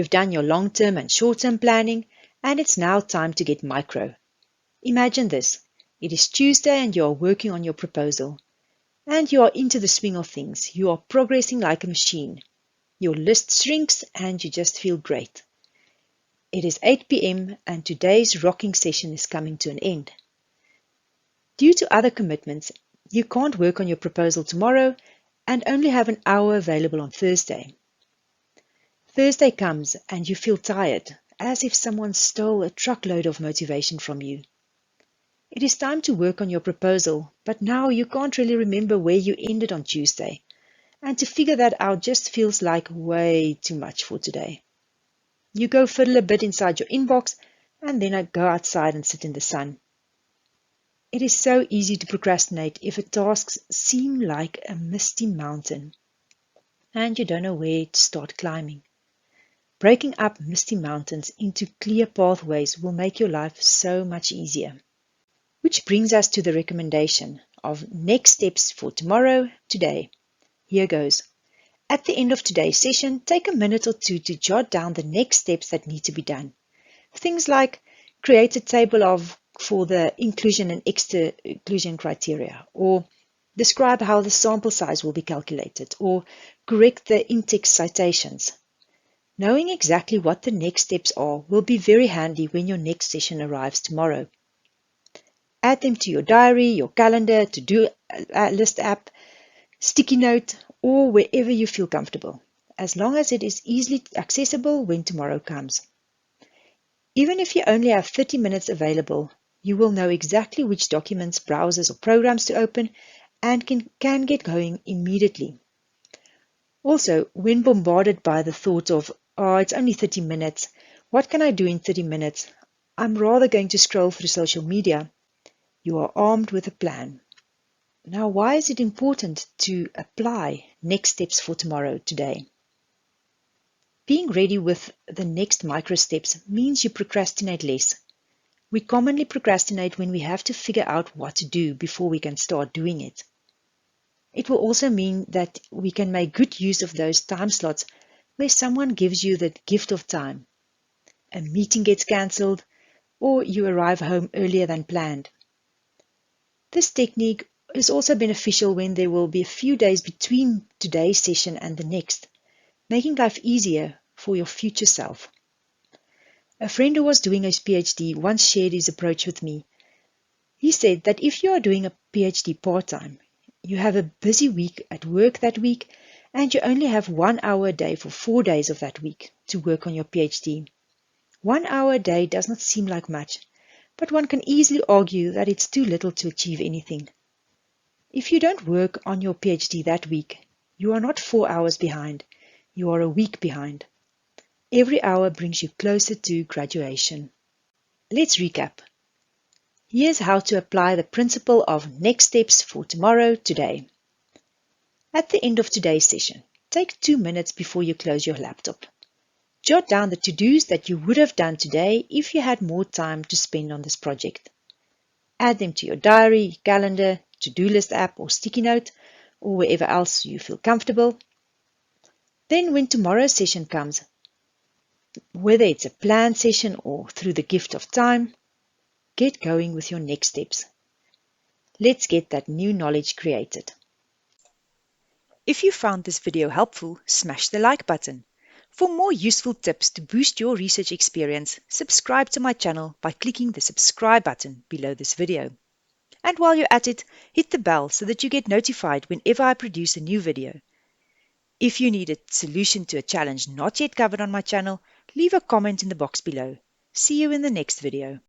You've done your long-term and short-term planning, and it's now time to get micro. Imagine this. It is Tuesday and you are working on your proposal. And you are into the swing of things. You are progressing like a machine. Your list shrinks and you just feel great. It is 8 p.m. and today's rocking session is coming to an end. Due to other commitments, you can't work on your proposal tomorrow and only have an hour available on Thursday. Thursday comes and you feel tired, as if someone stole a truckload of motivation from you. It is time to work on your proposal, but now you can't really remember where you ended on Tuesday, and to figure that out just feels like way too much for today. You go fiddle a bit inside your inbox and then go outside and sit in the sun. It is so easy to procrastinate if tasks seem like a misty mountain and you don't know where to start climbing. Breaking up misty mountains into clear pathways will make your life so much easier. Which brings us to the recommendation of next steps for tomorrow, today. Here goes. At the end of today's session, take a minute or two to jot down the next steps that need to be done. Things like create a table for the inclusion and exclusion criteria, or describe how the sample size will be calculated, or correct the in-text citations. Knowing exactly what the next steps are will be very handy when your next session arrives tomorrow. Add them to your diary, your calendar, to-do list app, sticky note, or wherever you feel comfortable, as long as it is easily accessible when tomorrow comes. Even if you only have 30 minutes available, you will know exactly which documents, browsers, or programs to open and can get going immediately. Also, when bombarded by the thought of, oh, it's only 30 minutes, what can I do in 30 minutes? I'm rather going to scroll through social media. You are armed with a plan. Now, why is it important to apply next steps for tomorrow, today? Being ready with the next micro steps means you procrastinate less. We commonly procrastinate when we have to figure out what to do before we can start doing it. It will also mean that we can make good use of those time slots where someone gives you the gift of time. A meeting gets cancelled, or you arrive home earlier than planned. This technique is also beneficial when there will be a few days between today's session and the next, making life easier for your future self. A friend who was doing his PhD once shared his approach with me. He said that if you are doing a PhD part-time, you have a busy week at work that week, and you only have 1 hour a day for 4 days of that week to work on your PhD. 1 hour a day does not seem like much, but one can easily argue that it's too little to achieve anything. If you don't work on your PhD that week, you are not 4 hours behind, you are a week behind. Every hour brings you closer to graduation. Let's recap. Here's how to apply the principle of next steps for tomorrow, today. At the end of today's session, take 2 minutes before you close your laptop. Jot down the to-dos that you would have done today if you had more time to spend on this project. Add them to your diary, calendar, to-do list app or sticky note, or wherever else you feel comfortable. Then when tomorrow's session comes, whether it's a planned session or through the gift of time, get going with your next steps. Let's get that new knowledge created. If you found this video helpful, smash the like button. For more useful tips to boost your research experience, subscribe to my channel by clicking the subscribe button below this video. And while you're at it, hit the bell so that you get notified whenever I produce a new video. If you need a solution to a challenge not yet covered on my channel, leave a comment in the box below. See you in the next video.